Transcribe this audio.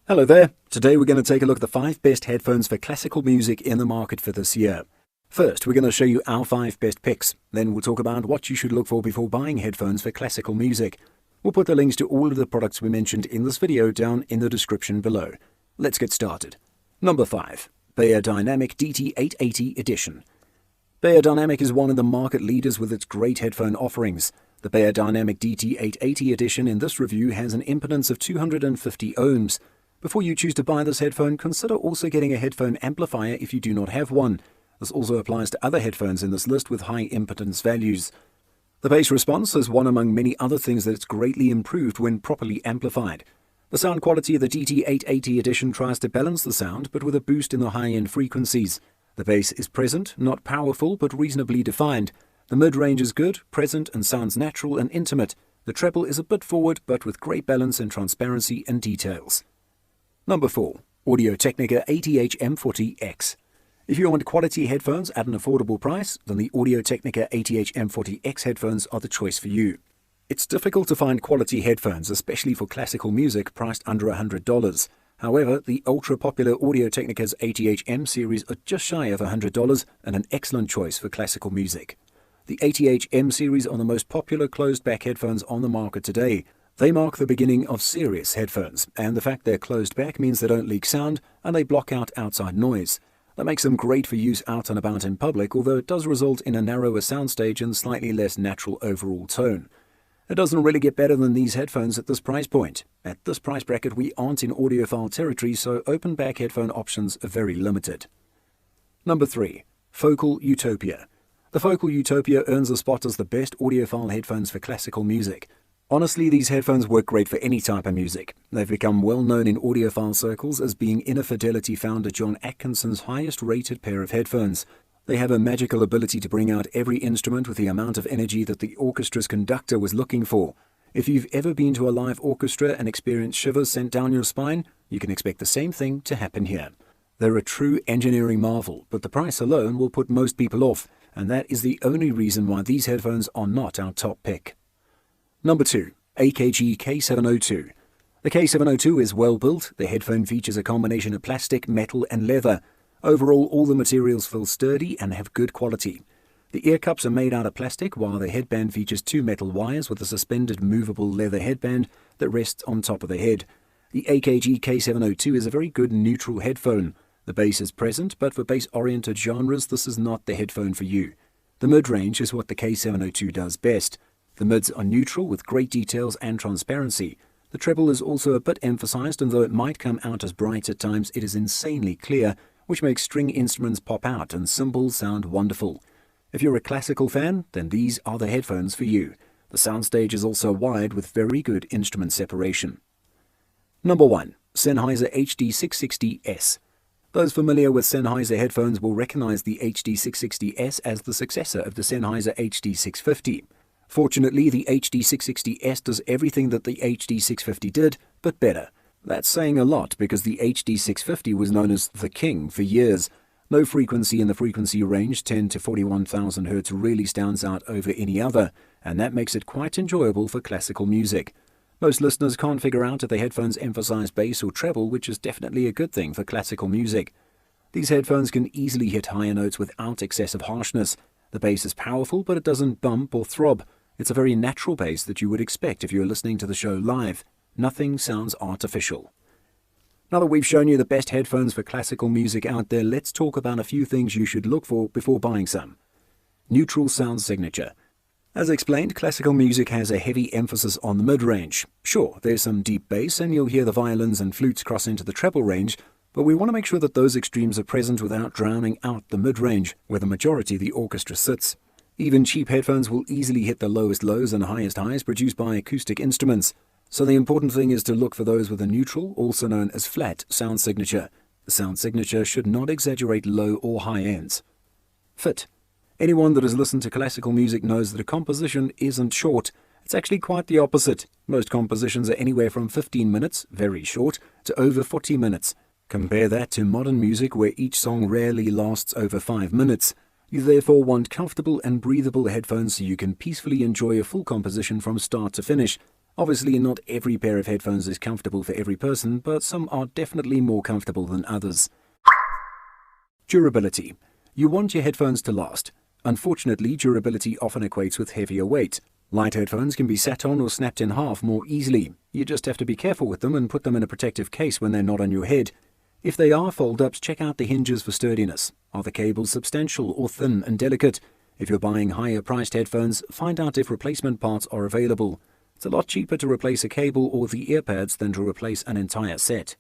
Hello there. Today we're going to take a look at the 5 best headphones for classical music in the market for this year. First, we're going to show you our 5 best picks. Then we'll talk about what you should look for before buying headphones for classical music. We'll put the links to all of the products we mentioned in this video down in the description below. Let's get started. Number 5. Beyerdynamic DT880 Edition. Beyerdynamic is one of the market leaders with its great headphone offerings. The Beyerdynamic DT880 Edition in this review has an impedance of 250 ohms. Before you choose to buy this headphone, consider also getting a headphone amplifier if you do not have one. This also applies to other headphones in this list with high impedance values. The bass response is one among many other things that it's greatly improved when properly amplified. The sound quality of the DT880 Edition tries to balance the sound, but with a boost in the high-end frequencies. The bass is present, not powerful, but reasonably defined. The mid-range is good, present, and sounds natural and intimate. The treble is a bit forward, but with great balance and transparency and details. Number 4. Audio-Technica ATH-M40X. If you want quality headphones at an affordable price, then the Audio-Technica ATH-M40X headphones are the choice for you. It's difficult to find quality headphones, especially for classical music, priced under $100. However, the ultra-popular Audio-Technica's ATH-M series are just shy of $100 and an excellent choice for classical music. The ATH-M series are the most popular closed-back headphones on the market today. They mark the beginning of serious headphones, and the fact they're closed back means they don't leak sound and they block out outside noise. That makes them great for use out and about in public, although it does result in a narrower soundstage and slightly less natural overall tone. It doesn't really get better than these headphones at this price point. At this price bracket, we aren't in audiophile territory, so open back headphone options are very limited. Number 3. Focal Utopia. The Focal Utopia earns a spot as the best audiophile headphones for classical music. Honestly, these headphones work great for any type of music. They've become well known in audiophile circles as being Inner Fidelity founder John Atkinson's highest rated pair of headphones. They have a magical ability to bring out every instrument with the amount of energy that the orchestra's conductor was looking for. If you've ever been to a live orchestra and experienced shivers sent down your spine, you can expect the same thing to happen here. They're a true engineering marvel, but the price alone will put most people off, and that is the only reason why these headphones are not our top pick. Number 2. AKG K702. The K702 is well built. The headphone features a combination of plastic, metal, and leather. Overall, all the materials feel sturdy and have good quality. The ear cups are made out of plastic, while the headband features 2 metal wires with a suspended movable leather headband that rests on top of the head. The AKG K702 is a very good neutral headphone. The bass is present, but for bass-oriented genres, this is not the headphone for you. The mid-range is what the K702 does best. The mids are neutral with great details and transparency. The treble is also a bit emphasized, and though it might come out as bright at times, it is insanely clear, which makes string instruments pop out and cymbals sound wonderful. If you're a classical fan, then these are the headphones for you. The soundstage is also wide with very good instrument separation. Number 1. Sennheiser HD660S. Those familiar with Sennheiser headphones will recognize the HD660S as the successor of the Sennheiser HD650. Fortunately, the HD660S does everything that the HD650 did, but better. That's saying a lot because the HD650 was known as the king for years. No frequency in the frequency range 10 to 41,000 Hz really stands out over any other, and that makes it quite enjoyable for classical music. Most listeners can't figure out if the headphones emphasize bass or treble, which is definitely a good thing for classical music. These headphones can easily hit higher notes without excessive harshness. The bass is powerful, but it doesn't bump or throb. It's a very natural bass that you would expect if you're listening to the show live. Nothing sounds artificial. Now that we've shown you the best headphones for classical music out there, let's talk about a few things you should look for before buying some. Neutral sound signature. As explained, classical music has a heavy emphasis on the mid-range. Sure, there's some deep bass and you'll hear the violins and flutes cross into the treble range, but we want to make sure that those extremes are present without drowning out the mid-range, where the majority of the orchestra sits. Even cheap headphones will easily hit the lowest lows and highest highs produced by acoustic instruments. So the important thing is to look for those with a neutral, also known as flat, sound signature. The sound signature should not exaggerate low or high ends. Fit. Anyone that has listened to classical music knows that a composition isn't short. It's actually quite the opposite. Most compositions are anywhere from 15 minutes, very short, to over 40 minutes. Compare that to modern music where each song rarely lasts over 5 minutes. You therefore want comfortable and breathable headphones so you can peacefully enjoy a full composition from start to finish. Obviously, not every pair of headphones is comfortable for every person, but some are definitely more comfortable than others. Durability. You want your headphones to last. Unfortunately, durability often equates with heavier weight. Light headphones can be sat on or snapped in half more easily. You just have to be careful with them and put them in a protective case when they're not on your head. If they are fold-ups, check out the hinges for sturdiness. Are the cables substantial or thin and delicate? If you're buying higher-priced headphones, find out if replacement parts are available. It's a lot cheaper to replace a cable or the ear pads than to replace an entire set.